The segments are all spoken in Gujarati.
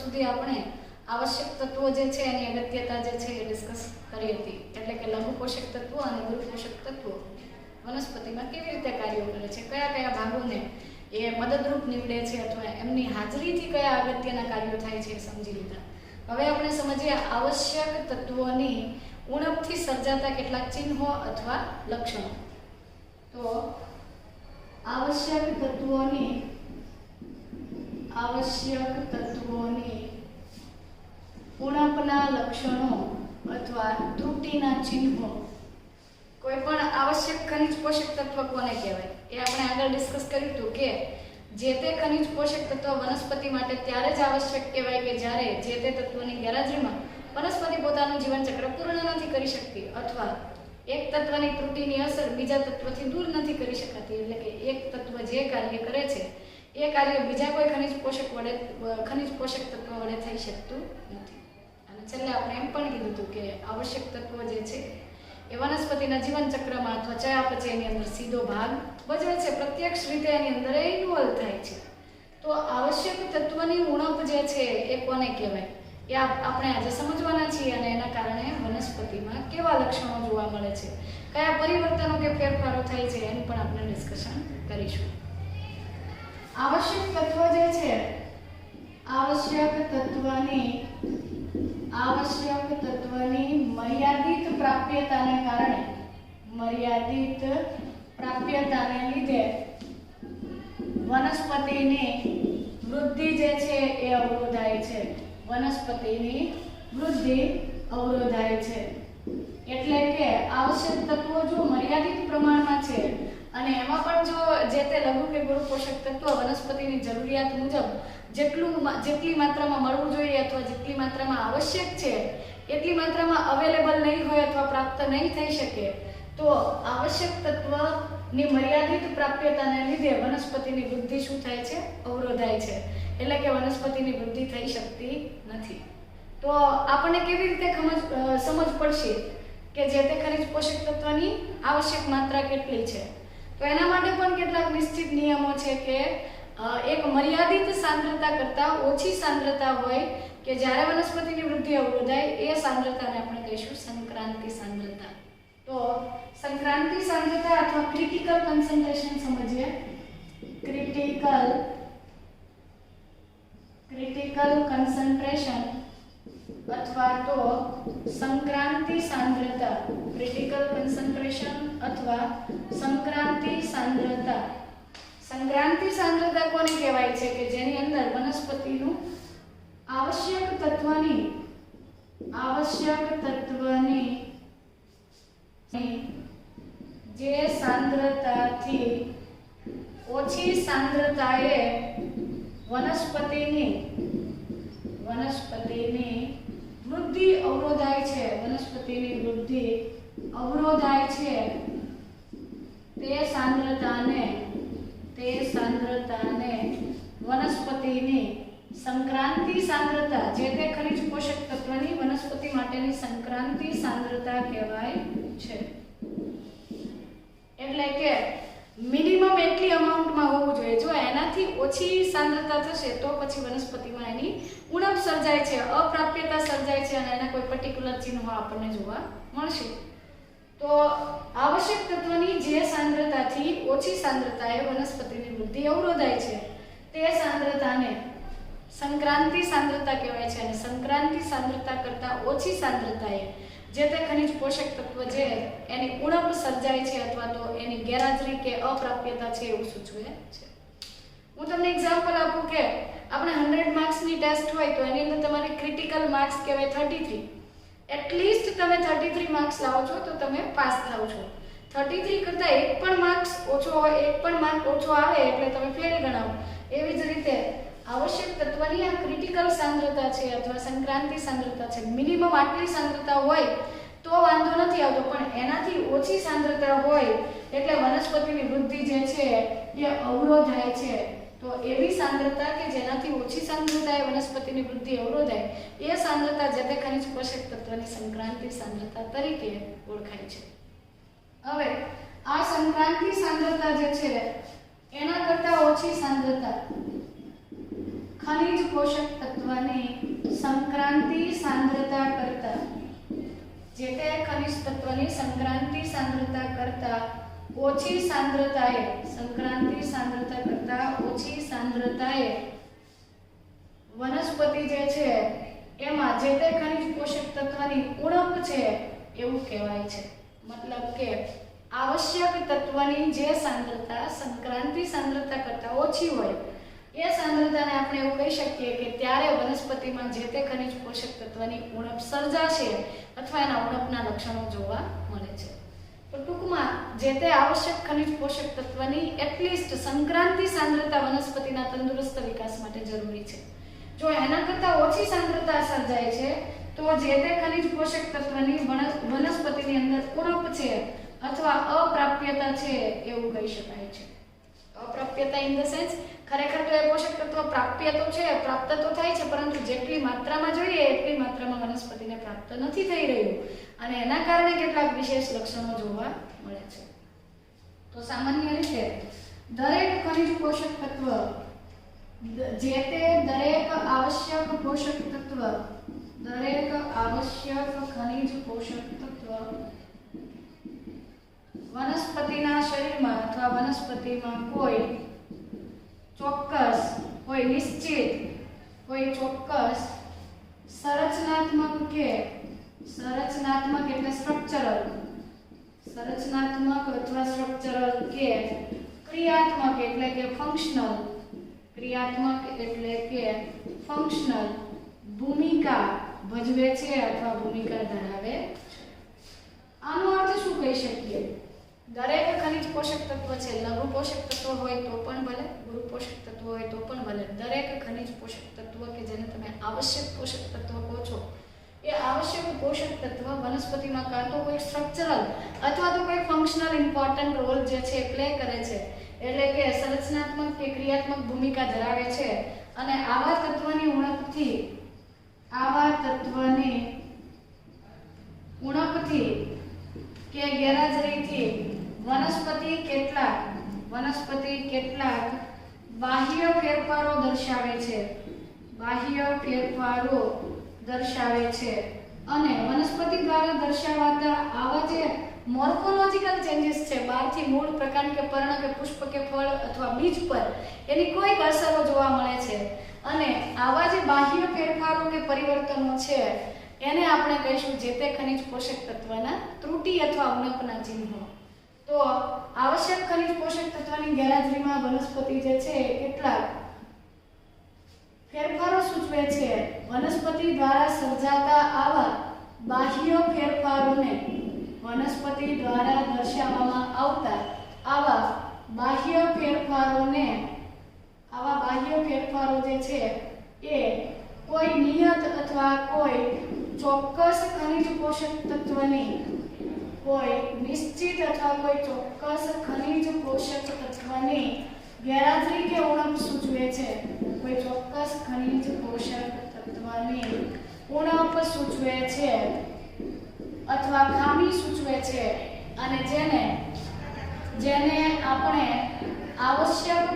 સુધી આપણે આવશ્યક તત્વો જે છે એની અગત્યતા જે છે એ ડિસ્કસ કરી હતી, એટલે કે લઘુ પોષક તત્વો અને ગુરુ પોષક તત્વો વનસ્પતિમાં કેવી રીતે કાર્યો કરે છે, કયા કયા ભાગોને એ મદદરૂપ નીવડે છે અથવા એમની હાજરીથી કયા અગત્યના કાર્યો થાય છે એ સમજી લીધા. હવે આપણે સમજીએ આવશ્યક તત્વોની ઉણપથી સર્જાતા કેટલાક ચિહ્નો અથવા લક્ષણો. તો આવશ્યક તત્વોની ઉણપના લક્ષણો અથવા ત્રુટિના ચિહ્નો. કોઈ પણ આવશ્યક ખનિજ પોષક તત્વ કોને કહેવાય એ આપણે આગળ ડિસ્કસ કર્યું હતું કે જે તે ખનિજ પોષક તત્વ વનસ્પતિ માટે ત્યારે જ આવશ્યક કહેવાય કે જ્યારે જે તે તત્વની ગેરહાજરીમાં વનસ્પતિ પોતાનું જીવનચક્ર પૂર્ણ નથી કરી શકતી અથવા એક તત્વની ત્રુટિની અસર બીજા તત્વથી દૂર નથી કરી શકાતી. એટલે કે એક તત્વ જે કાર્ય કરે છે એ કાર્ય બીજા કોઈ ખનિજ પોષક તત્વ વડે થઈ શકતું નથી. અને છેલ્લે આપણે એમ પણ કીધું હતું કે આવશ્યક તત્વો જે છે એ વનસ્પતિના જીવન ચક્રમાં અથવા ચયાપચયની અંદર સીધો ભાગ ભજવે છે, પ્રત્યક્ષ રીતે એની અંદર ઇન્વોલ્વ થાય છે. તો આવશ્યક તત્વની ઉણપ જે છે એ કોને કહેવાય એ આપણે આજે સમજવાના છીએ અને એના કારણે વનસ્પતિમાં કેવા લક્ષણો જોવા મળે છે, કયા પરિવર્તનો કે ફેરફારો થાય છે એનું પણ આપણે ડિસ્કશન કરીશું. આવશ્યક તત્વ જે છે આવશ્યક તત્વની મર્યાદિત પ્રાપ્યતાને લીધે વનસ્પતિની વૃદ્ધિ જે છે એ અવરોધાય છે. એટલે કે આવશ્યક તત્વો જો મર્યાદિત પ્રમાણમાં છે અને એમાં પણ જો જે તે લઘુ કે ગુરુ પોષક તત્વ વનસ્પતિની જરૂરિયાત મુજબ જેટલી માત્રામાં મળવું જોઈએ અથવા જેટલી માત્રામાં આવશ્યક છે એટલી માત્રામાં અવેલેબલ નહીં હોય અથવા પ્રાપ્ત નહીં થઈ શકે તો આવશ્યક તત્વની મર્યાદિત પ્રાપ્યતાને લીધે વનસ્પતિની વૃદ્ધિ શું થાય છે? અવરોધાય છે. એટલે કે વનસ્પતિની વૃદ્ધિ થઈ શકતી નથી. તો આપણને કેવી રીતે સમજ પડશે કે જે તે ખનિજ પોષક તત્વની આવશ્યક માત્રા કેટલી છે? તો એના માટે પણ કેટલાક નિશ્ચિત નિયમો છે કે એક મર્યાદિત સાંદ્રતા કરતાં ઓછી સાંદ્રતા હોય કે જ્યારે વનસ્પતિની વૃદ્ધિ અવરોધાય એ સાંદ્રતાને આપણે કહીશું સંક્રાંતિ સાંદ્રતા. તો સંક્રાંતિ સાંદ્રતા અથવા ક્રિટિકલ કન્સન્ટ્રેશન સમજીએ. ક્રિટિકલ કન્સન્ટ્રેશન અથવા તો સંક્રાંતિ સાંદ્રતા. ક્રિટિકલ કન્સન્ટ્રેશન અથવા સંક્રાંતિ સાંદ્રતા. સંક્રાંતિ સાંદ્રતા કોને કહેવાય છે કે જેની અંદર વનસ્પતિનું આવશ્યક તત્વની જે સાંદ્રતાથી ઓછી સાંદ્રતાએ વનસ્પતિની વૃદ્ધિ અવરોધાય છે. તે સાંદ્રતાને વનસ્પતિની સંક્રાંતિ સાંદ્રતા, જે તે ખનિજ પોષક તત્વની વનસ્પતિ માટેની સંક્રાંતિ સાંદ્રતા કહેવાય છે. એટલે કે મિનિમમ એટલી અમાઉન્ટમાં હોવું જોઈએ. જો એનાથી ઓછી સાંદ્રતા થશે તો પછી વનસ્પતિમાં એની ઉણપ સર્જાય છે, અપ્રાપ્યતા સર્જાય છે અને એના કોઈ પર્ટિક્યુલર ચિહ્નો આપણને જોવા મળશે. તો આવશ્યક તત્વની જે સાંદ્રતાથી ઓછી સાંદ્રતાએ વનસ્પતિની વૃદ્ધિ અવરોધાય છે તે સાંદ્રતાને સંક્રાંતિ સાંદ્રતા કહેવાય છે. અને સંક્રાંતિ સાંદ્રતા કરતાં ઓછી સાંદ્રતાએ જે તે ખનિજ પોષક તત્વ છે એની ઉણપ સર્જાય છે અથવા તો એની ગેરહાજરી કે અપ્રાપ્યતા છે એવું સૂચવે છે. હું તમને એક્ઝામ્પલ આપું કે આપણે 100 માર્ક્સની ટેસ્ટ હોય તો એની અંદર તમારે ક્રિટિકલ માર્ક્સ કહેવાય 33. એટલીસ્ટ તમે 33 માર્ક્સ લાવો છો તો તમે પાસ થાવ છો. 33 કરતાં એક પણ માર્ક ઓછો આવે એટલે તમે ફેલ ગણાવો. એવી જ રીતે આવશ્યક તત્વની આ ક્રિટિકલ સાંદ્રતા છે અથવા સંક્રાંતિ સાંદ્રતા છે. મિનિમમ આટલી સાંદ્રતા હોય તો વાંધો નથી આવતો, પણ એનાથી ઓછી સાંદ્રતા હોય એટલે વનસ્પતિની વૃદ્ધિ જે છે એ અવરોધાય છે. તો એવી સાંદ્રતા કે જેનાથી ઓછી સાંદ્રતાએ વનસ્પતિની વૃદ્ધિ અવરોધાય એ સાંદ્રતા જે તે ખનિજ પોષક તત્વની સંક્રાંતિ સાંદ્રતા તરીકે ઓળખાય છે. હવે આ સંક્રાંતિ સાંદ્રતા જે છે એના કરતાં ઓછી સાંદ્રતા ખનિજ પોષક તત્વની ખનિજ તત્વની સંક્રાંતિ સાંદ્રતા કરતા ઓછી સાંદ્રતાએ વનસ્પતિ જે છે એમાં જે તે ખનિજ પોષક તત્વની ઉણપ છે એવું કહેવાય છે. મતલબ કે આવશ્યક તત્વની જે સાંદ્રતા સંક્રાંતિ સાંદ્રતા કરતા ઓછી હોય એ સાંદ્રતાને આપણે એવું કહી શકીએ કે ત્યારે વનસ્પતિમાં જે તે ખનિજ પોષક તત્વની ઉણપ સર્જાશે અથવા એના ઉણપના લક્ષણો જોવા મળે છે. તો ટૂંકમાં જે તે આવશ્યક ખનિજ પોષક તત્વની એટલીસ્ટ સંક્રાંતિ સાંદ્રતા વનસ્પતિના તંદુરસ્ત વિકાસ માટે જરૂરી છે. જો એના કરતાં ઓછી સાંદ્રતા સર્જાય છે તો જે તે ખનિજ પોષક તત્વની વનસ્પતિની અંદર ઉણપ છે અથવા અપ્રાપ્યતા છે એવું કહી શકાય છે. અપ્રાપ્યતા ઇન ધ સેન્સ ખરેખર તો એ પોષક તત્વ પ્રાપ્ય તો છે, પ્રાપ્ત તો થાય છે, પરંતુ જેટલી માત્રામાં જોઈએ એટલી માત્રામાં વનસ્પતિને પ્રાપ્ત નથી થઈ રહ્યું અને એના કારણે કેટલાક વિશેષ લક્ષણો જોવા મળે છે. તો સામાન્ય રીતે દરેક ખનિજ પોષક તત્વ જે તે દરેક આવશ્યક પોષક તત્વ દરેક આવશ્યક ખનિજ પોષક તત્વ વનસ્પતિના શરીરમાં અથવા વનસ્પતિમાં કોઈ ચોક્કસ કોઈ નિશ્ચિત કોઈ ચોક્કસ સંરચનાત્મક એટલે સંરચનાત્મક અથવા સ્ટ્રક્ચરલ કે ક્રિયાત્મક એટલે કે ફંક્શનલ ભૂમિકા ભજવે છે અથવા ભૂમિકા ધરાવે છે. આનો અર્થ શું કહી શકીએ? દરેક ખનિજ પોષક તત્વ છે, લઘુ પોષક તત્વ હોય તો પણ ભલે, ગુરુ પોષક તત્વ હોય તો પણ ભલે, દરેક ખનિજ પોષક તત્વ કે જેને તમે આવશ્યક પોષક તત્વ કહો છો એ આવશ્યક પોષક તત્વ વનસ્પતિમાં કાં તો કોઈ સ્ટ્રક્ચરલ અથવા તો કોઈ ફંક્શનલ ઇમ્પોર્ટન્ટ રોલ જે છે પ્લે કરે છે, એટલે કે સંરચનાત્મક કે ક્રિયાત્મક ભૂમિકા ધરાવે છે અને આવા તત્વની ઉણપથી કે ગેરહાજરીથી વનસ્પતિ કેટલાક બાહ્ય ફેરફારો દર્શાવે છે અને વનસ્પતિ દ્વારા દર્શાવાતા આવા જે મોર્ફોલોજીકલ ચેન્જીસ છે, બહારથી મૂળ, પ્રકાંડ કે પર્ણ કે પુષ્પ કે ફળ અથવા બીજ પર એની કોઈક અસરો જોવા મળે છે અને આવા જે બાહ્ય ફેરફારો કે પરિવર્તનો છે એને આપણે કહીશું જે તે ખનિજ પોષક તત્વના ત્રુટિ અથવા ઉણપના ચિહ્નો. તો આવશ્યક ખનિજ પોષક તત્વની ગેરહાજરીમાં વનસ્પતિ જે છે કેટલાક ફેરફારો સૂચવે છે. વનસ્પતિ દ્વારા સર્જાતા આવા બાહ્ય ફેરફારોને વનસ્પતિ દ્વારા દર્શાવવામાં આવતા આવા બાહ્ય ફેરફારો જે છે એ કોઈ નિયત અથવા કોઈ ચોક્કસ ખનિજ પોષક તત્વની કોઈ નિશ્ચિત અથવા કોઈ ચોક્કસ ખનિજ પોષક તત્વની ગેરહાજરી કે ઉણપ સૂચવે છે. કોઈ ચોક્કસ ખનિજ પોષક તત્વની ઉણપ સૂચવે છે અથવા ખામી સૂચવે છે અને જેને આપણે આવશ્યક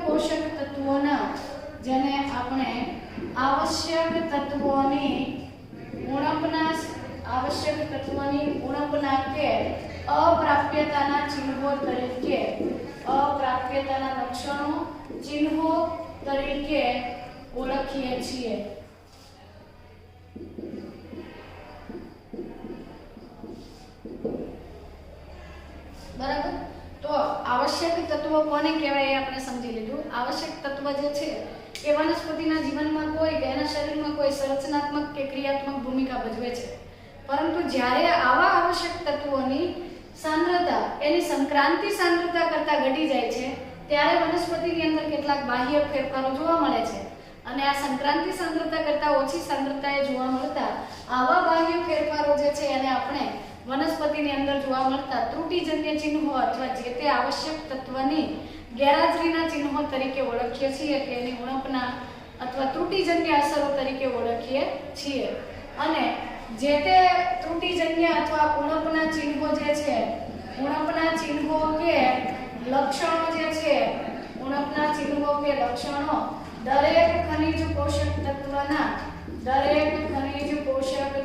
તત્વોની ઉણપના કે અપ્રાપ્યતાના લક્ષણો ચિહ્નો તરીકે ઓળખીએ છીએ. બરાબર. તો આવશ્યક તત્વો કોને કહેવાય એ આપણે સમજી લીધું. આવશ્યક તત્વ જે છે એ વનસ્પતિના જીવનમાં કોઈ કે એના શરીરમાં કોઈ સંરચનાત્મક કે ક્રિયાત્મક ભૂમિકા ભજવે છે, પરંતુ જ્યારે આવા આવશ્યક તત્વોની સાંદ્રતા એની સંક્રાંતિ સાંદ્રતા કરતાં ઘટી જાય છે ત્યારે વનસ્પતિની અંદર કેટલાક બાહ્ય ફેરફારો જોવા મળે છે અને આ સંક્રાંતિ સાંદ્રતા કરતાં ઓછી સાંદ્રતાએ જોવા મળતા આવા બાહ્ય ફેરફારો જે છે એને આપણે વનસ્પતિની અંદર જોવા મળતા ત્રુટિજન્ય ચિહ્નો અથવા જે તે આવશ્યક તત્વની ગેરહાજરીના ચિહ્નો તરીકે ઓળખીએ છીએ કે એની ઉણપના અથવા ત્રુટિજન્ય અસરો તરીકે ઓળખીએ છીએ. અને જે તે ત્રુટિજન્ય અથવા ઉણપના ચિહ્નો જે છે, ઉણપના ચિહ્નો કે લક્ષણો જે છે, ઉણપના ચિહ્નો કે લક્ષણો દરેક ખનિજ પોષક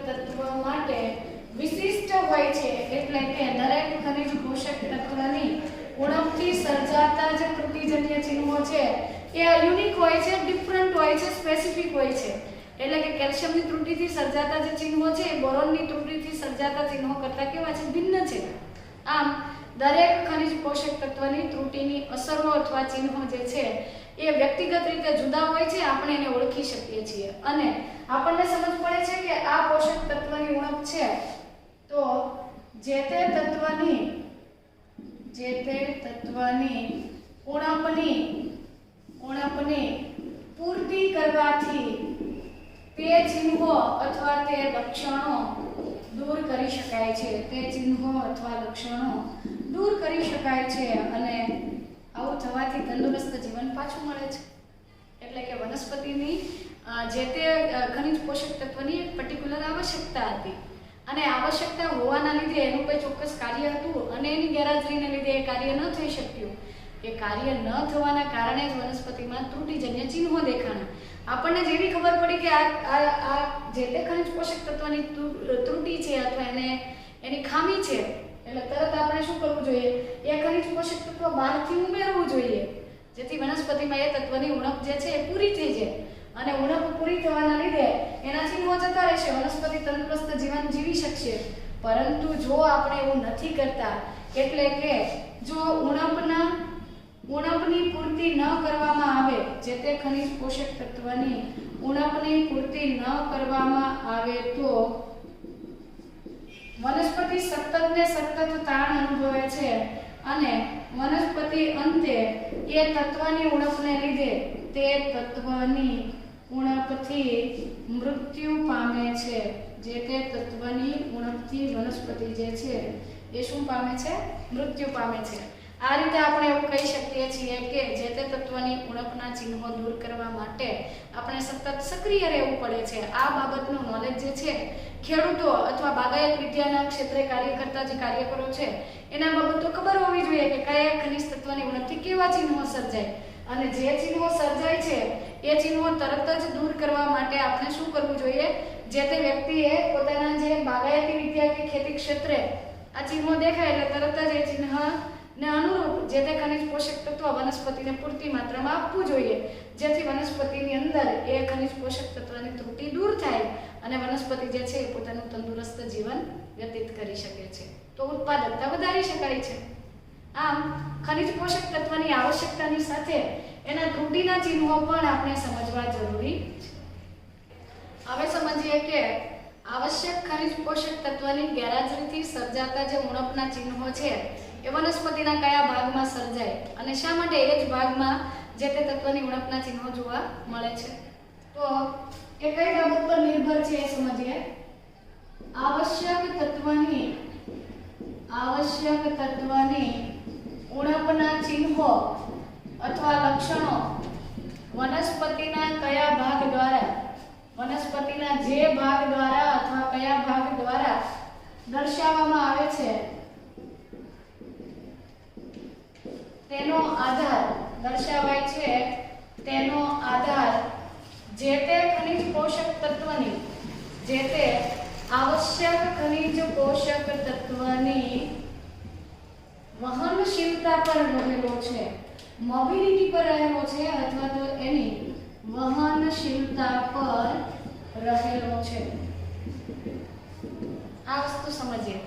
તત્વ માટે વિશિષ્ટ હોય છે એટલે કે દરેક ખનિજ પોષક તત્વની ઉણપથી સર્જાતા જે ત્રુટિજન્ય ચિહ્નો છે એ યુનિક હોય છે, ડિફરન્ટ હોય છે, સ્પેસિફિક હોય છે. એટલે કે કેલ્શિયમની ત્રુટિથી સર્જાતા જે ચિહ્નો છે એ બોરોનની ત્રુટિથી સર્જાતા ચિહ્નો કરતાં કેવા છે? ભિન્ન છે. આમ દરેક ખનિજ પોષક તત્વની ત્રુટિની અસરો અથવા ચિહ્નો જે છે એ વ્યક્તિગત રીતે જુદા હોય છે. આપણે એને ઓળખી શકીએ છીએ અને આપણને સમજ પડે છે કે આ પોષક તત્વની ઉણપ છે તો જે તે તત્વની ઉણપની પૂર્તિ કરવાથી તે ચિહ્નો અથવા તે લક્ષણો દૂર કરી શકાય છે. તે ચિહ્નો અથવા લક્ષણો દૂર કરી શકાય છે અને આવું થવાથી તંદુરસ્ત જીવન પાછું મળે છે. એટલે કે વનસ્પતિની જે તે ખનિજ પોષક તત્વની એક પર્ટિક્યુલર આવશ્યકતા હતી અને આવશ્યકતા હોવાના લીધે એનું કોઈ ચોક્કસ કાર્ય હતું અને એની ગેરહાજરીને લીધે એ કાર્ય ન થઈ શક્યું. એ કાર્ય ન થવાના કારણે જ વનસ્પતિમાં ત્રુટિજન્ય ચિહ્નો દેખાણા. આપણને જેવી ખબર પડી કે આ જે તે ખનિજ પોષક તત્વની ત્રુટિ છે અથવા એની ખામી છે એટલે તરત આપણે શું કરવું જોઈએ? એ ખનિજ પોષક તત્વ બહારથી ઉમેરવું જોઈએ જેથી વનસ્પતિમાં એ તત્વની ઉણપ જે છે એ પૂરી થઈ જાય અને ઉણપ પૂરી થવાના લીધે એના ચિહ્નો જતા રહેશે. વનસ્પતિ તંદુરસ્ત જીવન જીવી શકશે. પરંતુ જો આપણે એવું નથી કરતા એટલે કે જો ઉણપની પૂર્તિ ન કરવામાં આવે, જે તે ખનિજ પોષક તત્વની ઉણપની પૂર્તિ ન કરવામાં આવે તો વનસ્પતિ સતત તાણ અનુભવે છે અને વનસ્પતિ અંતે એ તત્વની ઉણપને લીધે તે તત્વની ઉણપથી મૃત્યુ પામે છે. જે તે તત્વની ઉણપથી વનસ્પતિ જે છે એ શું પામે છે? મૃત્યુ પામે છે. આ રીતે આપણે એવું કહી શકીએ છીએ કે જે તે તત્વની ઉણપના ચિહ્નો દૂર કરવા માટે આપણે સતત સક્રિય રહેવું પડે છે. આ બાબતનું નોલેજ જે છે ખેડૂતો અથવા બાગાયત વિદ્યાના ક્ષેત્રે કાર્ય કરતા જે કાર્યકરો છે એના બાબતો ખબર હોવી જોઈએ કે કયા ખનિજ તત્વની ઉણપથી કેવા ચિહ્નો સર્જાય અને જે ચિહ્નો સર્જાય છે એ ચિહ્નો તરત જ દૂર કરવા માટે આપણે શું કરવું જોઈએ? જે તે વ્યક્તિએ પોતાના જે બાગાયતી વિદ્યા કે ખેતી ક્ષેત્રે આ ચિહ્નો દેખાય એટલે તરત જ એ ચિહ્નને અનુરૂપ જે તે ખનિજ પોષક તત્વ વનસ્પતિને પૂરતી માત્રામાં આપવું જોઈએ જેથી વનસ્પતિની અંદર એ ખનિજ પોષક તત્વની ત્રુટિ દૂર થાય અને વનસ્પતિ જે છે એ પોતાનું તંદુરસ્ત જીવન વ્યતીત કરી શકે છે. તો ઉત્પાદકતા વધારી શકાય છે. આમ ખનિજ પોષક તત્વની આવશ્યકતાની સાથે એના ત્રુટિના ચિહ્નો પણ આપણે સમજવા જરૂરી છે. હવે સમજીએ કે આવશ્યક ખનિજ પોષક તત્વની ગેરહાજરીથી સર્જાતા જે ઉણપના ચિહ્નો છે એ વનસ્પતિના કયા ભાગમાં સર્જાય અને શા માટે એ જ ભાગમાં જે તે તત્વની ઉણપના ચિહ્નો જોવા મળે છે? તો એ કઈ બાબત પર નિર્ભર છે એ સમજીએ. આવશ્યક તત્વની ઉણપના ચિહ્નો અથવા લક્ષણો વનસ્પતિના કયા ભાગ દ્વારા, વનસ્પતિના જે ભાગ દ્વારા અથવા કયા ભાગ દ્વારા દર્શાવવામાં આવે છે તેનો આધાર દર્શાવાય છે. તેનો આધાર જે તે ખનિજ પોષક તત્વની, જે તે આવશ્યક ખનિજ પોષક તત્વની વહનશીલતા પર રહેલો છે, મોબિલિટી પર રહેલો છે અથવા તો એની વહનશીલતા પર રહેલો છે. આ વસ્તુ સમજીએ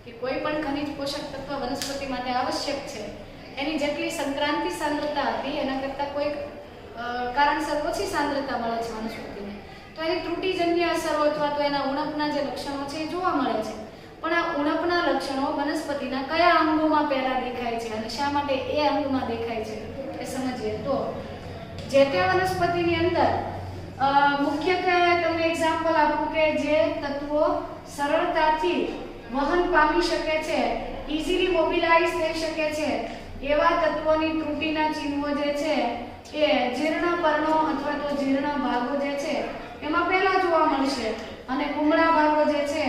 કે કોઈ પણ ખનિજ પોષક તત્વ વનસ્પતિ માટે આવશ્યક છે એની જેટલી સંક્રાંતિ સાંદ્રતા હતી એના કરતાં કોઈ કારણસર ઓછી સાંદ્રતા મળે છે વનસ્પતિને તો એની ત્રુટિજન્ય અસરો અથવા તો એના ઉણપના જે લક્ષણો છે એ જોવા મળે છે. પણ આ ઉણપના લક્ષણો વનસ્પતિના કયા અંગોમાં પહેલા દેખાય છે અને શા માટે એ અંગમાં દેખાય છે એ સમજીએ. તો જે તે વનસ્પતિની અંદર મુખ્યત્વે તમને એક્ઝામ્પલ આપું કે જે તત્વો સરળતાથી વહન પામી શકે છે, ઇઝીલી મોબિલાઇઝ થઈ શકે છે એવા તત્વોની ત્રુટિના ચિહ્નો જે છે એ જીર્ણ પર્ણો અથવા તો જીર્ણ ભાગો જે છે એમાં પહેલા જોવા મળશે અને કુમળા ભાગો જે છે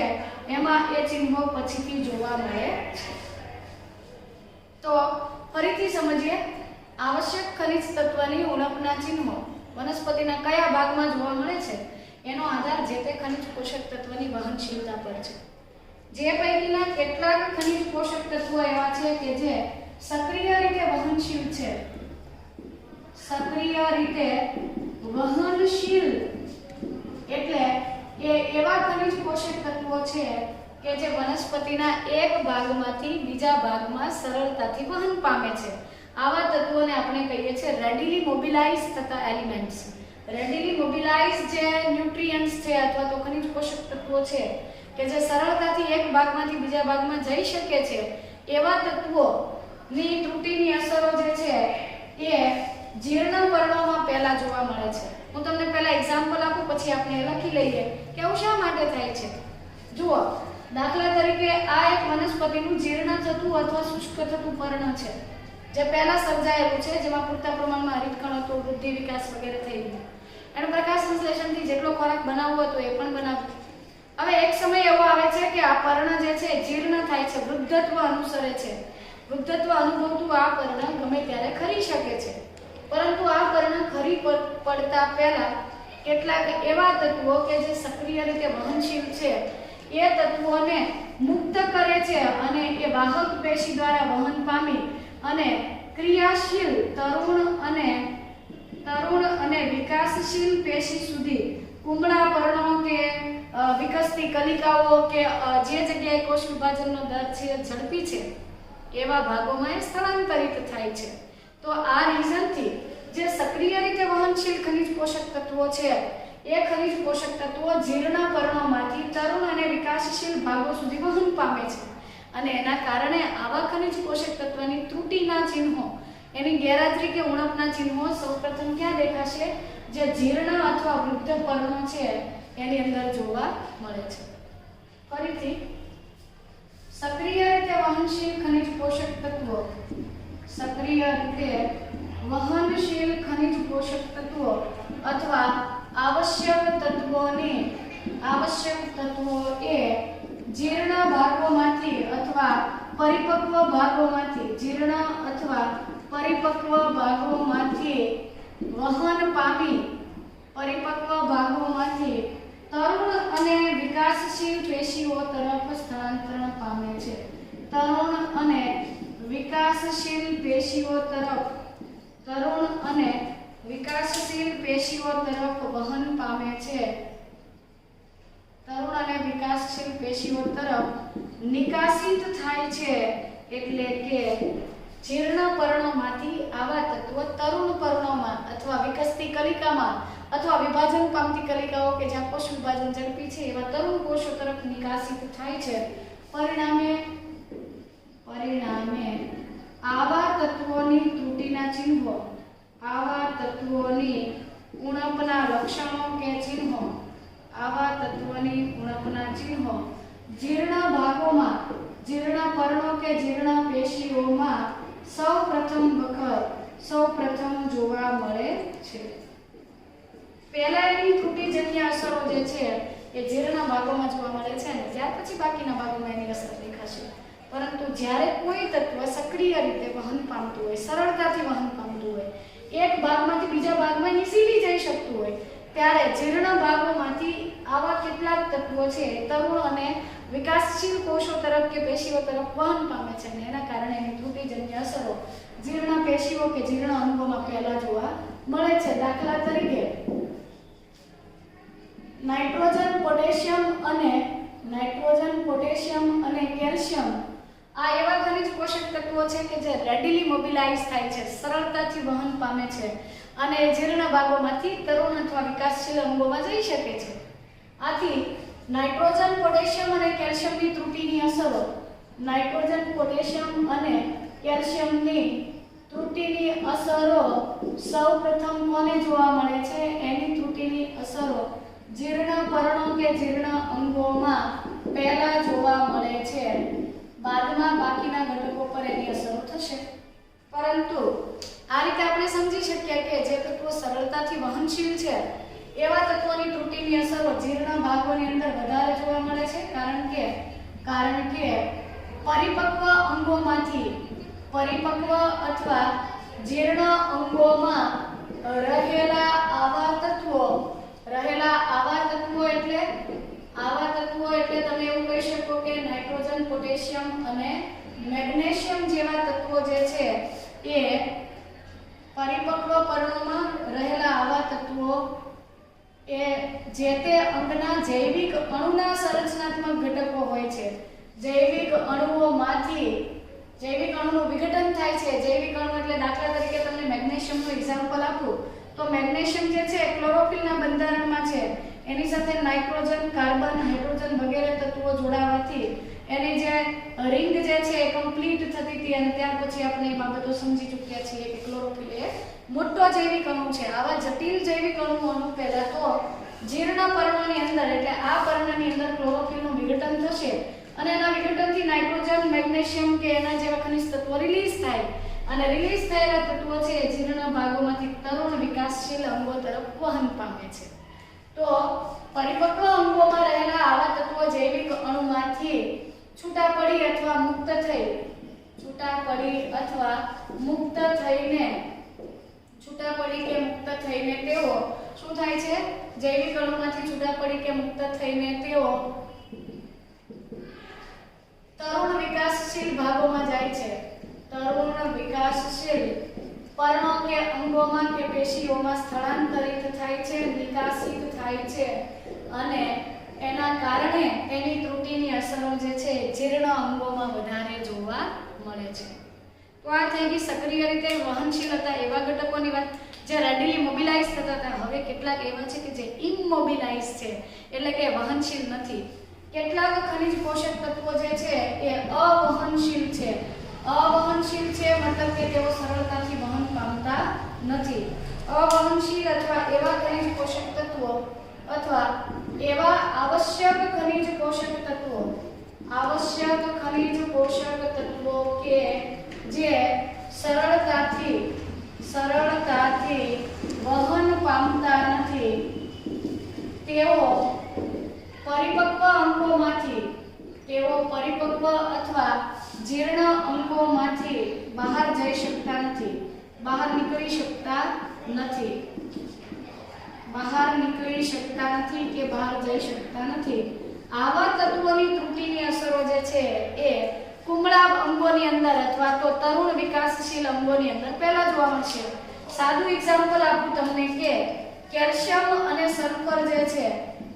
એમાં એ ચિહ્નો પછીથી જોવા મળે છે. તો ફરીથી સમજીએ, આવશ્યક ખનિજ તત્વની ઉણપના ચિહ્નો વનસ્પતિના કયા ભાગમાં જોવા મળે છે એનો આધાર જે તે ખનિજ પોષક તત્વની વહનશીલતા પર છે. જે પૈકીના કેટલાક ખનિજ પોષક તત્વો એવા છે કે જે સક્રિય રીતે વહનશીલ છે, સક્રિય રીતે વહનશીલ એટલે એ એવા ખનિજ પોષક તત્વો છે કે જે વનસ્પતિના એક ભાગમાંથી બીજા ભાગમાં સરળતાથી વહન પામે છે. આવા તત્વોને આપણે કહીએ છીએ રેડિલી મોબિલાઇઝ થતા એલિમેન્ટ્સ. રેડિલી મોબિલાઇઝ જે ન્યુટ્રિયન્ટ્સ છે અથવા તો ખનિજ પોષક તત્વો છે કે જે સરળતાથી એક ભાગમાંથી બીજા ભાગમાં જઈ શકે છે, એવા તત્વોની ત્રુટિની અસરો જે છે એ જીર્ણ પર્ણોમાં પહેલા જોવા મળે છે. હું તમને પહેલા એક્ઝામ્પલ આપું, પછી આપણે લખી લઈએ કે આવું શા માટે થાય છે. જુઓ, દાખલા તરીકે આ એક વનસ્પતિનું જીર્ણ થતું અથવા શુષ્ક થતું પર્ણ છે જે પહેલા સર્જાયેલું છે, જેમાં પૂરતા પ્રમાણમાં હરિતકણો, વૃદ્ધિ, વિકાસ વગેરે થઈ ગયું. એનું પ્રકાશ સંશ્લેષણથી જેટલો ખોરાક બનાવવો હતો એ પણ બનાવ્યો. હવે એક સમય એવો આવે છે કે આ પર્ણ જે છે જીર્ણ થાય છે, વૃદ્ધત્વ અનુસરે છે. વૃદ્ધત્વ અનુભવતું આ પર્ણ ગમે ત્યારે ખરી શકે છે, પરંતુ આ પર્ણ ખરી પડતા પહેલા કેટલાક એવા તત્વો કે જે સક્રિય રીતે વહનશીલ છે એ તત્વોને મુક્ત કરે છે અને એ વાહક પેશી દ્વારા વહન પામી અને ક્રિયાશીલ તરુણ અને વિકાસશીલ પેશી સુધી કુંબળા પર્ણો કે વિકસતી કલિકાઓ કે જે જગ્યાએ કોષ વિભાજનનો દર છે ઝડપી છે એવા ભાગોમાં એ સ્થળાંતરિત થાય છે. તો આ રીઝનથી જે સક્રિય રીતે વહનશીલ ખનિજ પોષક તત્વો છે એ ખનિજ પોષક તત્વો જીર્ણ પર્ણોમાંથી તરુણ અને વિકાસશીલ ભાગો સુધી વહન પામે છે અને એના કારણે આવા ખનિજ પોષક તત્વની ત્રુટિના ચિહ્નો, એની ગેરહાજરી કે ઉણપના ચિહ્નો સૌપ્રથમ ક્યાં દેખાશે? જે જીર્ણ અથવા વૃદ્ધ પર્ણો છે એની અંદર જોવા મળે છે. ફરીથી, સક્રિય રીતે વહનશીલ ખનિજ પોષક તત્વો, સક્રિય રીતે વહનશીલ ખનિજ પોષક તત્વો અથવા આવશ્યક તત્વો એ જીર્ણ ભાગોમાંથી અથવા પરિપક્વ ભાગોમાંથી, જીર્ણ અથવા પરિપક્વ ભાગોમાંથી વહન પામી પરિપક્વ ભાગોમાંથી તરુણ અને વિકાસશીલ પેશીઓ તરફ સ્થળાંતરણ પામે છે. તરુણ અને વિકાસશીલ પેશીઓ તરફ વહન પામે છે. તરુણ અને વિકાસશીલ પેશીઓ તરફ નિકાસિત થાય છે. એટલે કે જીર્ણ પર્ણોમાંથી આવા તત્વો તરુણ પર્ણોમાં અથવા વિકસતી કલિકામાં અથવા વિભાજન પામતી કલિકાઓ કે જ્યાં કોષ વિભાજન ઝડપી છે એવા તરુણ કોષો તરફ નિકાસિત થાય છે. પરિણામે આવા તત્વોની ત્રુટિના ચિહ્નો, આવા તત્વોની ઉણપના લક્ષણો કે ચિહ્નો, આવા તત્વોની ઉણપના ચિહ્નો જીર્ણ ભાગોમાં, જીર્ણ પર્ણો કે જીર્ણ પેશીઓમાં સૌપ્રથમ જોવા મળે છે. પહેલાની ત્રુટિજન્ય અસરો જે છે એ જીર્ણ ભાગોમાં જોવા મળે છે અને ત્યાર પછી બાકીના ભાગોમાં એની અસર દેખાશે. પરંતુ જ્યારે કોઈ તત્વ સક્રિય રીતે વહન પામતું હોય, સરળતાથી વહન પામતું હોય, એક ભાગમાંથી બીજા ભાગમાં ઇઝીલી જઈ શકતું હોય, ત્યારે જીર્ણ ભાગોમાંથી આવા કેટલાક તત્વો છે તરુણ અને વિકાસશીલ કોષો તરફ કે પેશીઓ તરફ વહન પામે છે અને એના કારણે એની ત્રુટિજન્ય અસરો જીર્ણ પેશીઓ કે જીર્ણ અંગોમાં પહેલા જોવા મળે છે. દાખલા તરીકે નાઇટ્રોજન, પોટેશિયમ અને કેલ્શિયમ આ એવા ખનિજ પોષક તત્વો છે કે જે રેડિલી મોબિલાઇઝ થાય છે, સરળતાથી વહન પામે છે અને જીર્ણ ભાગોમાંથી તરુણ અથવા વિકાસશીલ અંગોમાં જઈ શકે છે. આથી નાઇટ્રોજન, પોટેશિયમ અને કેલ્શિયમની ત્રુટિની અસરો, નાઇટ્રોજન, પોટેશિયમ અને કેલ્શિયમની ત્રુટિની અસરો સૌપ્રથમ કોને જોવા મળે છે? એની ત્રુટિની અસરો જીર્ણ પર્ણો કે જીર્ણ અંગોમાં પહેલા જોવા મળે છે, બાદમાં બાકીના ઘટકો પર એની અસરો થશે. પરંતુ આ રીતે આપણે સમજી શકીએ કે જે તત્વો સરળતાથી વહનશીલ છે એવા તત્વોની ત્રુટિની અસરો જીર્ણ ભાગોની અંદર વધારે જોવા મળે છે, કારણ કે પરિપક્વ અંગોમાંથી, પરિપક્વ અથવા જીર્ણ અંગોમાં રહેલા આવા તત્વો એટલે તમે એવું કહી શકો કે પોટેશિયમ અને મેગ્નેશિયમ જેવા તત્વો જે છે એ પરિપક્વ પર્ણોમાં રહેલા આવા તત્વો એ જે તે અંગના જૈવિક અણુના સંરચનાત્મક ઘટકો હોય છે. જૈવિક અણુઓમાંથી જૈવિક અણુનું વિઘટન થાય છે. જૈવિક અણુ એટલે દાખલા તરીકે તમને મેગ્નેશિયમનું એક્ઝામ્પલ આપું તો મેગ્નેશિયમ જે છે ક્લોરોફિલના બંધારણમાં છે. એની સાથે નાઇટ્રોજન, કાર્બન, હાઇડ્રોજન વગેરે તત્વો જોડાવાથી એની જે રિંગ જે છે એ કમ્પ્લીટ થતી હતી અને ત્યાર પછી આપણે એ બાબતો સમજી ચૂક્યા છીએ કે ક્લોરોફિલ એ મોટો જૈવિક અણુ છે. આવા જટિલ જૈવિક અણુઓનું પહેલા તો જીર્ણ પર્ણની અંદર એટલે આ પર્ણની અંદર ક્લોરોફિલનું વિઘટન થશે અને એના વિઘટનથી નાઇટ્રોજન, મેગ્નેશિયમ કે એના જેવા ખનિજ તત્વો રિલીઝ થાય અને રિલીઝ થયેલા તત્વો છે જીર્ણ ભાગોમાંથી તરુણ વિકાસશીલ અંગો તરફ વહન પામે છે. તો પરિપક્વ અંગોમાં રહેલા આવા તત્વો જૈવિક અણુમાંથી છૂટા પડી અથવા મુક્ત થઈને તેઓ શું થાય છે? જૈવિક અણુમાંથી છૂટા પડી કે મુક્ત થઈને તેઓ તરુણ વિકાસશીલ ભાગોમાં જાય છે. તરુણ વિકાસશીલ પર્ણો કે અંગોમાં કે પેશીઓમાં સ્થળાંતરિત થાય છે, નિકાસિત થાય છે અને એના કારણે એની ત્રુટિની અસરો જે છે જીર્ણ અંગોમાં વધારે જોવા મળે છે. તો આ થઈ ગઈ સક્રિય રીતે વહનશીલ હતા એવા ઘટકોની વાત જે રેડિલી મોબિલાઇઝ થતા હતા. હવે કેટલાક એવા છે કે જે ઇમોબિલાઇઝ છે એટલે કે વહનશીલ નથી. કેટલાક ખનિજ પોષક તત્વો જે છે એ અવહનશીલ છે. અવહનશીલ છે મતલબ કે તેઓ સરળતાથી વહન પામતા નથી. અવહનશીલ અથવા એવા ખનિજ પોષક તત્વો અથવા એવા આવશ્યક ખનિજ પોષક તત્વો કે જે સરળતાથી વહન પામતા નથી તેઓ પરિપક્વ અથવા જીર્ણ અંગોમાંથી બહાર જઈ શકતા નથી, બહાર નીકળી શકતા નથી કે બહાર જઈ શકતા નથી. આવા તત્વોની ત્રુટિની અસરો જે છે એ કુમળા અંગોની અંદર અથવા તો તરુણ વિકાસશીલ અંગોની અંદર પહેલા જોવા મળશે. સાદું એક્ઝામ્પલ આપું તમને કે કેલ્શિયમ અને સલ્ફર જે છે,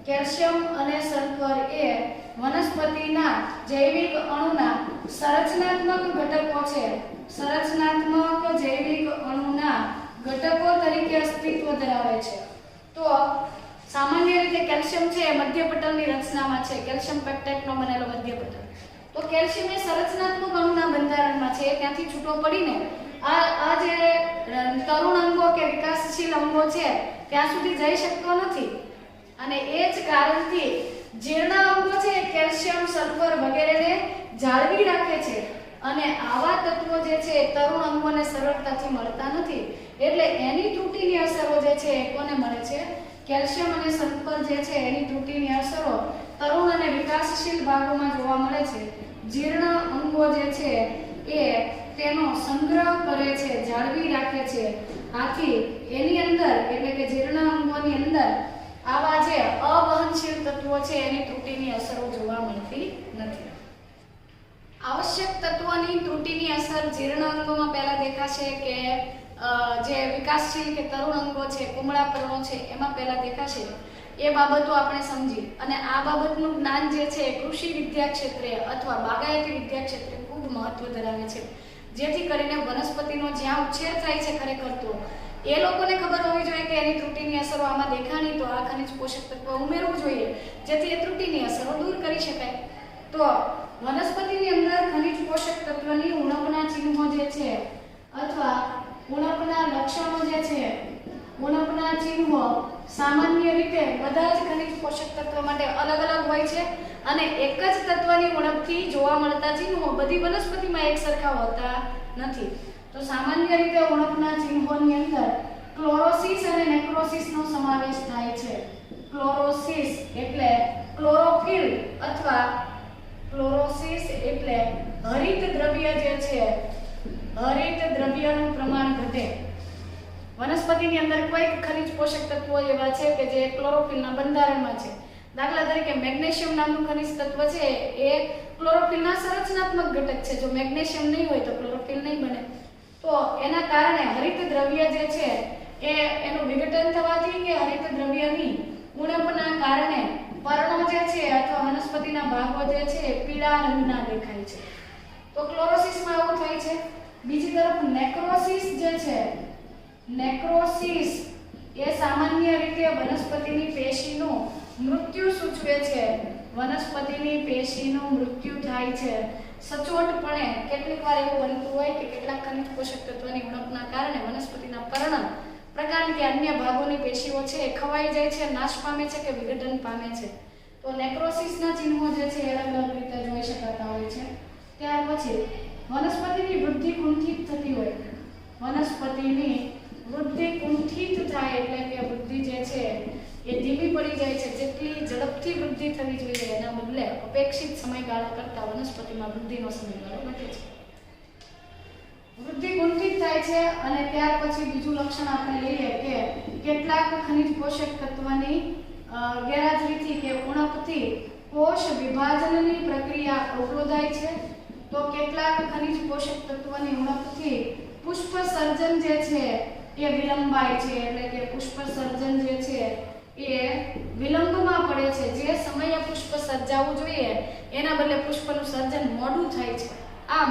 કેલ્શિયમ અને સલ્ફર એ વનસ્પતિના જૈવિક અણુના સંરચનાત્મક ઘટકો છે. સંરચનાત્મક જૈવિક અણુના ઘટકો તરીકે અસ્તિત્વ ધરાવે છે. તો સામાન્ય રીતે કેલ્શિયમ છે એ મધ્યપટલની રચનામાં છે. કેલ્શિયમ પેપ્ટાઇડનો બનેલો મધ્યપટલ. તો કેલ્શિયમ એ સંરચનાત્મક અણુના બંધારણમાં છે. ત્યાંથી છૂટો પડીને આ જે તરુણ અંગો કે વિકાસશીલ અંગો છે ત્યાં સુધી જઈ શકતો નથી અને એ જ કારણથી જીર્ણ અંગો છે કેલ્શિયમ, સલ્ફર વગેરેને જાળવી રાખે છે અને આવા તત્વો જે છે તરુણ અંગોને સરળતાથી મળતા નથી. એટલે એની ત્રુટિની અસરો જે છે એ કોને મળે છે? કેલ્શિયમ અને સલ્ફર જે છે એની ત્રુટિની અસરો તરુણ અને વિકાસશીલ ભાગોમાં જોવા મળે છે. જીર્ણ અંગો જે છે એ તેનો સંગ્રહ કરે છે, જાળવી રાખે છે. આથી એની અંદર એટલે કે જીર્ણ અંગોની અંદર આવા જે અવહનશીલ તત્વો છે એની ત્રુટિની અસરો જોવા મળતી નથી. આવશ્યક તત્વોની ત્રુટિની અસર જીર્ણ અંગોમાં પહેલા દેખાશે કે જે વિકાસશીલ કે તરુણ અંગો છે, કુમળા પર્ણો છે એમાં પહેલા દેખાશે. એ બાબતો આપણે સમજી અને આ બાબતનું જ્ઞાન જે છે કૃષિ વિદ્યા ક્ષેત્રે અથવા બાગાયતી વિદ્યા ક્ષેત્રે ખૂબ મહત્વ ધરાવે છે. જેથી કરીને વનસ્પતિનો જ્યાં ઉછેર થાય છે ખરેખર તો એ લોકોને ખબર હોવી જોઈએ કે એની ત્રુટિની અસરો આમાં દેખાણી તો આ ખનિજ પોષક તત્વ ઉમેરવું જોઈએ જેથી એ ત્રુટિની અસરો દૂર કરી શકાય. તો વનસ્પતિની અંદર ખનિજ પોષક તત્વની ઉણપના ચિહ્નો જે છે અથવા ઉણપના લક્ષણો જે છે, ઉણપના ચિહ્નો સામાન્ય રીતે બધા જ ખનિજ પોષક તત્વ માટે અલગ અલગ હોય છે અને એક જ તત્વની ઉણપથી જોવા મળતા ચિહ્નો બધી વનસ્પતિમાં એક સરખા હોતા નથી. તો સામાન્ય રીતે ઉણપના ચિહ્નોની અંદર ક્લોરોસિસ અને નેક્રોસિસનો સમાવેશ થાય છે. ક્લોરોસિસ એટલે ક્લોરોફિલ અથવા ક્લોરોસિસ એટલે હરિત દ્રવ્ય જે છે, હરિત દ્રવ્યનું પ્રમાણ ઘટે. વનસ્પતિની અંદર કોઈક ખનિજ પોષક તત્વો એવા છે કે જે ક્લોરોફિલના બંધારણમાં છે. દાખલા તરીકે મેગ્નેશિયમ નામનું ખનિજ તત્વ છે એ ક્લોરોફિલના સંરચનાત્મક ઘટક છે. જો મેગ્નેશિયમ નહીં હોય તો ક્લોરોફિલ નહીં બને. તો એના કારણે હરિત દ્રવ્ય જે છે એનું વિઘટન થવાથી કે હરિત દ્રવ્યની ઉણપના કારણે પર્ણો જે છે અથવા વનસ્પતિના ભાગો જે છે પીળા રંગના દેખાય છે. તો ક્લોરોસિસમાં આવું થાય છે. બીજી તરફ નેક્રોસિસ જે છે, નેક્રોસિસ એ સામાન્ય રીતે વનસ્પતિની પેશીનું મૃત્યુ સૂચવે છે. વનસ્પતિની પેશીનું મૃત્યુ થાય છે સચોટપણે. કેટલીકવાર એવું બનતું હોય કે કેટલાક ખનિજ પોષક તત્વની ઉણપના કારણે વનસ્પતિના પર્ણ પ્રકારની કે અન્ય ભાગોની પેશીઓ છે એ ખવાઈ જાય છે, નાશ પામે છે કે વિઘટન પામે છે. તો નેક્રોસિસના ચિહ્નો જે છે એ અલગ અલગ રીતે જોઈ શકાતા હોય છે. ત્યાર પછી વનસ્પતિની વૃદ્ધિ કુંઠિત થતી હોય, વનસ્પતિની વૃદ્ધિ કુંઠિત થાય એટલે કે વૃદ્ધિ જે છે એ ધીમી પડી જાય છે. જેટલી ઝડપથી વૃદ્ધિ થવી જોઈએ એના બદલે અપેક્ષિત સમયગાળા કરતાં વનસ્પતિમાં વૃદ્ધિનો સમયગાળો ઘટે છે. વૃદ્ધિ કુંઠિત થાય છે. અને ત્યાર પછી બીજું લક્ષણ આપણે લઈએ કે કેટલાક ખનિજ પોષક તત્વની ગેરહાજરીથી કે ઉણપથી કોષ વિભાજનની પ્રક્રિયા અવરોધાય છે. તો કેટલાક ખનિજ પોષક તત્વની ઉણપથી પુષ્પ સર્જન જે છે એ વિલંબાય છે. એટલે કે પુષ્પ સર્જન જે છે એ વિલંબમાં પડે છે. જે સમયે પુષ્પ સર્જાવું જોઈએ એના બદલે પુષ્પનું સર્જન મોડું થાય છે. આમ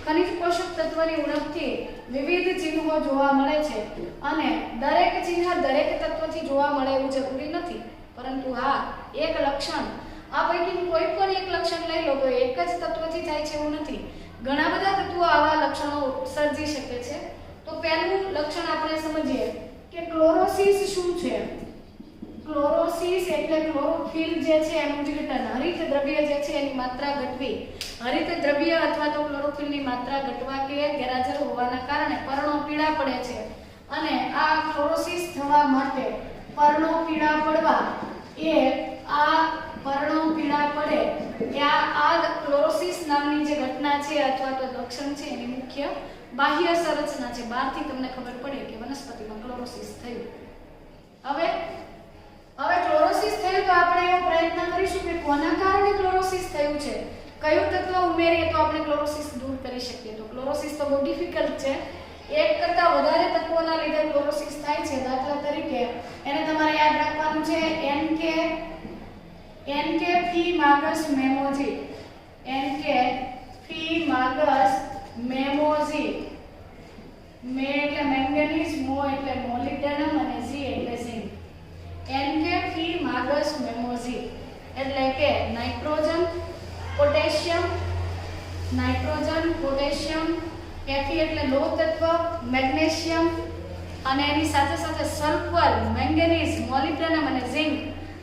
ખનિજ પોષક તત્વની ઉણપથી વિવિધ ચિહ્નો જોવા મળે છે. અને દરેક ચિહ્ન દરેક તત્વથી જોવા મળે એવું જરૂરી નથી, પરંતુ હા એક લક્ષણ આ પૈકીનું કોઈ પણ એક લક્ષણ લઈ લો તો એક જ તત્વથી થાય છે એવું નથી. ઘણા બધા તત્વો આવા લક્ષણો સર્જી શકે છે. તો પહેલું લક્ષણ આપણે સમજીએ કે ક્લોરોસિસ શું છે. ક્લોરોસિસ એટલે ક્લોરોફિલ જે છે એનું વિઘટન. હરિત દ્રવ્ય જે છે એની માત્રા ઘટવી. હરિત દ્રવ્ય અથવા તો ક્લોરોફિલની માત્રા ઘટવા કે ગેરહાજર હોવાના કારણે પર્ણો પીળા પડે છે. અને આ ક્લોરોસિસ થવા માટે પર્ણો પીળા પડવા એ આ પર્ણો પીળા પડે આ ક્લોરોસિસ નામની જે ઘટના છે અથવા તો લક્ષણ છે એની મુખ્ય બાહ્ય સંરચના છે. બહારથી તમને ખબર પડે કે વનસ્પતિમાં ક્લોરોસિસ થયું. હવે ક્લોરોસિસ થયું તો આપણે એવો પ્રયત્ન કરીશું કે કોના કારણે ક્લોરોસિસ થયું છે, કયું તત્વ ઉમેરીએ તો આપણે ક્લોરોસિસ દૂર કરી શકીએ. તો ક્લોરોસિસ તો બહુ ડિફિકલ્ટ છે. એક કરતા વધારે તત્વોના લીધે ક્લોરોસિસ થાય છે. દાખલા તરીકે એને તમારે યાદ રાખવાનું છે NK ફી માગસ મેમોજી. NK ફી માગસ મેમોજી. મે એટલે મેંગેનીઝ, મો એટલે મોલિબ્ડેનમ અને ઝી એટલે ઝિંક. NK ફી માગસ મેમોજી એટલે કે નાઇટ્રોજન, પોટેશિયમ, Fe એટલે લોહ તત્વ, મેગ્નેશિયમ અને એની સાથે સાથે સલ્ફર, મેંગેનીઝ, મોલિબ્ડેનમ અને ઝિંક.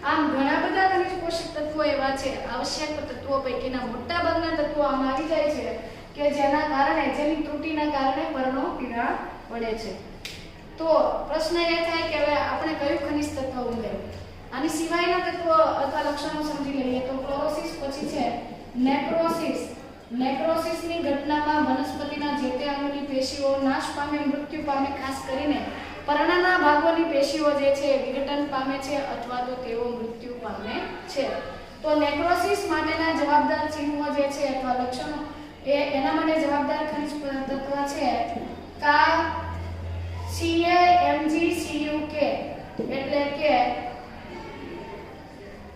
આમ ઘણા બધા ખનિજ પોષક તત્વો એવા છે, આવશ્યક તત્વો પૈકીના મોટા ભાગના તત્વો આમાં આવી જાય છે કે જેના કારણે, જેની ત્રુટિના કારણે પર્ણો પીળા પડે છે. તો પ્રશ્ન એ થાય કે હવે આપણે કયું ખનિજ તત્વ ઉમેરવું. આની સિવાયના તત્વો અથવા લક્ષણો સમજી લઈએ તો ક્લોરોસિસ પછી છે નેક્રોસિસ. નેક્રોસિસની ઘટનામાં વનસ્પતિના જે તે અંગની પેશીઓ નાશ પામે, મૃત્યુ પામે. ખાસ કરીને પર્ણના ભાગોની પેશીઓ જે છે વિઘટન પામે છે અથવા તો તેઓ મૃત્યુ પામે છે. તો નેક્રોસિસ માટેના જવાબદાર ચિહ્નો જે છે અથવા લક્ષણો એના માટે જવાબદાર ખનિજ તત્વ છે CaMgCuK એટલે કે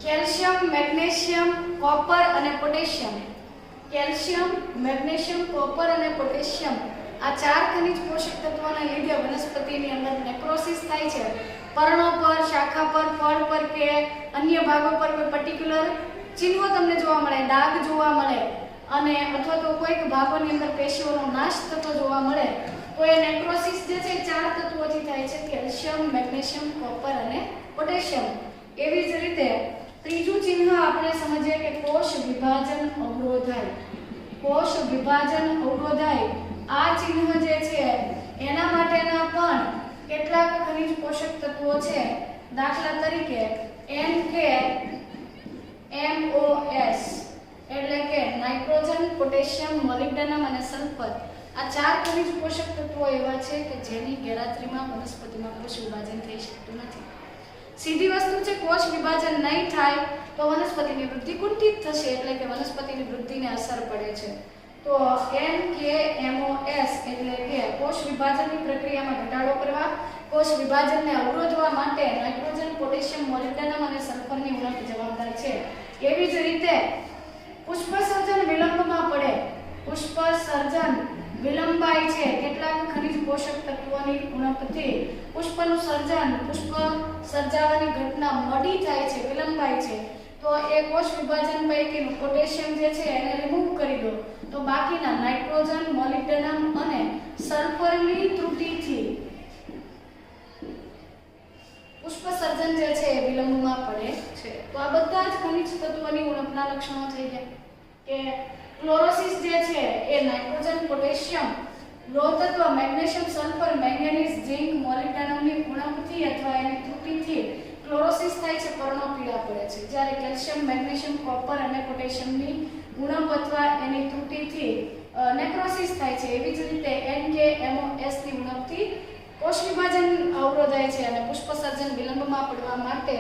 કેલ્શિયમ, મેગ્નેશિયમ, કોપર અને પોટેશિયમ. કેલ્શિયમ, મેગ્નેશિયમ, કોપર અને પોટેશિયમ આ ચાર ખનિજ પોષક તત્વોના લીધે વનસ્પતિની અંદર નેક્રોસિસ થાય છે. પર્ણો પર, શાખા પર, ફળ પર કે અન્ય ભાગો પર કોઈ પર્ટિક્યુલર ચિહ્નો તમને જોવા મળે, ડાઘ જોવા મળે અને અથવા તો કોઈક ભાગોની અંદર પેશીઓનો નાશ થતો જોવા મળે તો એ નેક્રોસિસ જે છે ચાર તત્વોથી થાય છે: કેલ્શિયમ, મેગ્નેશિયમ, કોપર અને પોટેશિયમ. એવી જ રીતે ત્રીજું ચિહ્ન આપણે સમજીએ કે કોષ વિભાજન અવરોધાય. કોષ વિભાજન અવરોધાય આ ચિહ્ન જે છે એના માટેના પણ કેટલાક ખનિજ પોષક તત્વો છે. દાખલા તરીકે NKMOS એટલે કે નાઇટ્રોજન, પોટેશિયમ, મોલિબ્ડેનમ અને સલ્ફર. આ ચાર ખનિજ પોષક તત્વો એવા છે કે જેની ગેરહાજરીમાં વનસ્પતિમાં કોષ વિભાજન થઈ શકતું નથી. સીધી વસ્તુ છે, કોષ વિભાજન નહીં થાય તો વનસ્પતિની વૃદ્ધિ કુંઠિત થશે, એટલે કે વનસ્પતિની વૃદ્ધિને અસર પડે છે. તો NKMOS એટલે કે કોષ વિભાજનની પ્રક્રિયામાં ઘટાડો કરવા, કોષ વિભાજનને અવરોધવા માટે નાઇટ્રોજન, પોટેશિયમ, મોલિબ્ડેનમ અને સલ્ફરની ઉણપ જવાબદાર છે. એવી જ રીતે પુષ્પસર્જન વિલંબમાં પડે, પુષ્પસર્જન વિલંબાય છે કેટલાક ખનિજ પોષક તત્વોની ઉણપથી પુષ્પનું સર્જન, પુષ્પ સર્જાવાની ઘટના મોડી થાય છે, વિલંબાય છે. તો એ કોષ વિભાજન પૈકીનું પોટેશિયમ જે છે એને રિમૂવ કરી દો, તો બાકીના નાઇટ્રોજન, મોલિબ્ડેનમ અને સલ્ફરની ત્રુટિથી પુષ્પસર્જન જે છે એ વિલંબમાં પડે છે. તો આ બધા જ ખનિજ તત્વોની ઉણપના લક્ષણો થઈ ગયા. કે ક્લોરોસિસ જે છે એ નાઇટ્રોજન, પોટેશિયમ, લોહ તત્વ મેગ્નેશિયમ, સલ્ફર, મેંગેનીઝ, ઝિંક, મોલિબ્ડેનમની ઉણપથી અથવા એની ત્રુટિથી ક્લોરોસિસ થાય છે, પર્ણો પીળા પડે છે. જ્યારે કેલ્શિયમ, મેગ્નેશિયમ, કોપર અને પોટેશિયમની ઉણપ અથવા એની ત્રુટિથી નેક્રોસિસ થાય છે. એવી જ રીતે NKMOS ની ઉણપથી કોષ વિભાજન અવરોધાય છે અને પુષ્પસર્જન વિલંબમાં પડવા માટે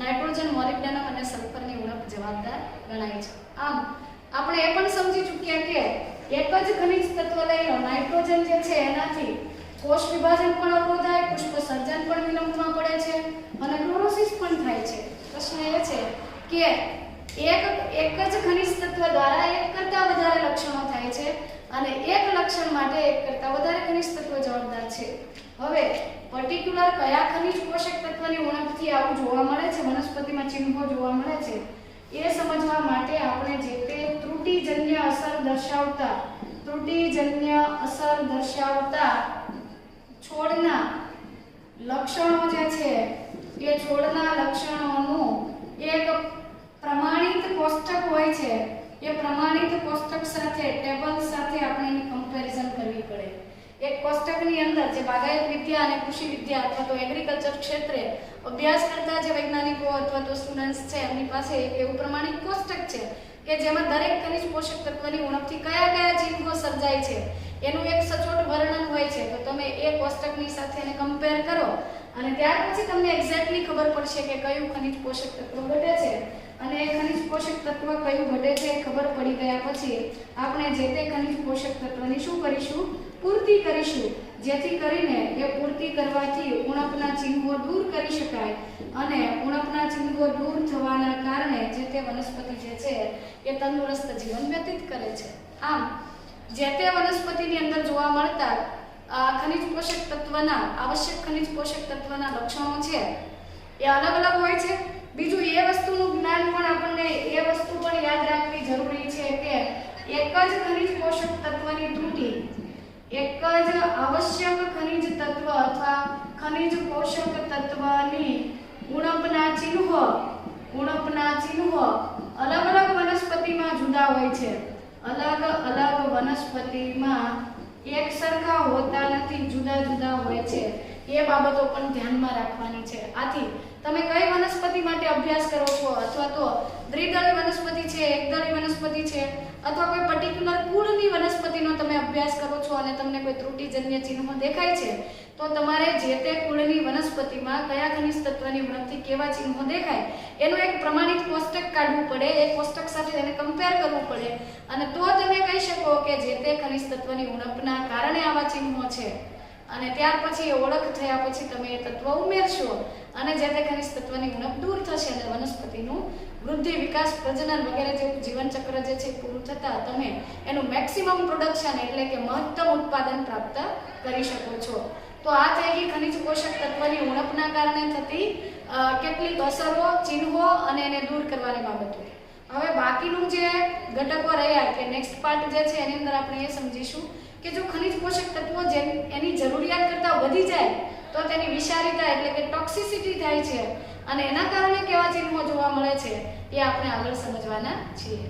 નાઇટ્રોજન, મોલિબ્ડેનમ અને સલ્ફરની ઉણપ જવાબદાર ગણાય છે. આમ આપણે એ પણ સમજી ચૂક્યા કે એક જ ખનિજ તત્વ લઈ લો, નાઇટ્રોજન જે છે એનાથી કોષ વિભાજન પણ અવરોધાય, પુષ્પસર્જન પણ વિલંબમાં પડે છે અને ક્લોરોસિસ પણ થાય છે. પ્રશ્ન એ છે કે એક જ ખનિજ તત્વ દ્વારા એક કરતાં વધારે લક્ષણો થાય છે અને એક લક્ષણ માટે એક કરતાં વધારે ખનિજ તત્વ જવાબદાર છે. હવે પર્ટિક્યુલર કયા ખનિજ પોષક તત્વની ઉણપથી આવું જોવા મળે છે, વનસ્પતિમાં ચિહ્નો જોવા મળે છે, એ સમજવા માટે આપણે જે તે ત્રુટિજન્ય અસર દર્શાવતા છોડના લક્ષણો જે છે એ છોડના લક્ષણોનું એક પ્રમાણિત કોષ્ટક હોય છે. એ પ્રમાણિત કોષ્ટક સાથે, ટેબલ સાથે આપણે એની કમ્પેરિઝન કરવી પડે. એક કોષ્ટકની અંદર જે બાગાયત વિદ્યા અને કૃષિ વિદ્યા અથવા તો એગ્રીકલ્ચર ક્ષેત્રે અભ્યાસ કરતા જે વૈજ્ઞાનિકો અથવા તો સ્ટુડન્ટ્સ છે એમની પાસે એક એવું પ્રમાણિત કોષ્ટક છે કે જેમાં દરેક ખનિજ પોષક તત્વની ઉણપથી કયા કયા ચિહ્નો સર્જાય છે એનું એક સચોટ વર્ણન હોય છે. તો તમે એ કોષ્ટકની સાથે એને કમ્પેર કરો અને ત્યાર પછી તમને એક્ઝેક્ટલી ખબર પડશે કે કયું ખનિજ પોષક તત્વ ઘટે છે અને એ ખનિજ પોષક તત્વ કયું ઘટે છે. ખબર પડી ગયા પછી આપણે જે તે ખનિજ પોષક તત્વની શું કરીશું, પૂર્તિ કરીશું, જેથી કરીને એ પૂર્તિ કરવાથી ઉણપના ચિહ્નો દૂર કરી શકાય અને ઉણપના ચિહ્નો દૂર થવાના કારણે જે તે વનસ્પતિ જે છે એ તંદુરસ્ત જીવન વ્યતીત કરે છે. આમ જે તે વનસ્પતિની અંદર જોવા મળતા ખનિજ પોષક તત્વના, આવશ્યક ખનિજ પોષક તત્વના લક્ષણો છે એ અલગ અલગ હોય છે. બીજું એ વસ્તુનું જ્ઞાન પણ આપણને એ વસ્તુ પણ યાદ રાખવી જરૂરી છે કે એક જ ખનિજ પોષક તત્વની ત્રુટિ, એક જ આવશ્યક ખનિજ તત્વ અથવા ખનિજ પોષક તત્વની ઉણપના ચિહ્નો અલગ અલગ વનસ્પતિમાં જુદા હોય છે. અલગ અલગ વનસ્પતિમાં એક સરખા હોતા નથી, જુદા જુદા હોય છે. એ બાબતો પણ ધ્યાનમાં રાખવાની છે. આથી તમે કઈ વનસ્પતિ માટે અભ્યાસ કરો છો અથવા તો દ્વિદળી વનસ્પતિ છે, એકદળી વનસ્પતિ છે અથવા કોઈ પર્ટિક્યુલર કુળની વનસ્પતિનો તમે અભ્યાસ કરો છો અને તમને કોઈ ત્રુટિજન્ય ચિહ્નો દેખાય છે તો તમારે જે તે કુળની વનસ્પતિમાં કયા ખનિજ તત્વની ઉણપથી કેવા ચિહ્નો દેખાય એનું એક પ્રમાણિત કોષ્ટક કાઢવું પડે. એ કોષ્ટક સાથે એને કમ્પેર કરવું પડે અને તો તમે કહી શકો કે જે તે ખનિજ તત્વની ઉણપના કારણે આવા ચિહ્નો છે. અને ત્યાર પછી ઓળખ થયા પછી તમે એ તત્વ ઉમેરશો અને જે તે ખનિજ તત્વની ઉણપ દૂર થશે અને વનસ્પતિનું વૃદ્ધિ, વિકાસ, પ્રજનન વગેરે જેવું જીવનચક્ર જે છે પૂરું થતાં તમે એનું મેક્સિમમ પ્રોડક્શન એટલે કે મહત્તમ ઉત્પાદન પ્રાપ્ત કરી શકો છો. તો આ થઈ ગઈ ખનિજ પોષક તત્વની ઉણપના કારણે થતી કેટલીક અસરો, ચિહ્નો અને એને દૂર કરવાની બાબતો. હવે બાકીનું જે ઘટકો રહ્યા કે નેક્સ્ટ પાર્ટ જે છે એની અંદર આપણે એ સમજીશું કે જો ખનિજ પોષક તત્વો એની જરૂરિયાત કરતાં વધી જાય તો તેની વિષારીતા એટલે કે ટોક્સિસિટી થાય છે અને એના કારણે કેવા ચિહ્નો જોવા મળે છે એ આપણે આગળ સમજવાના છીએ.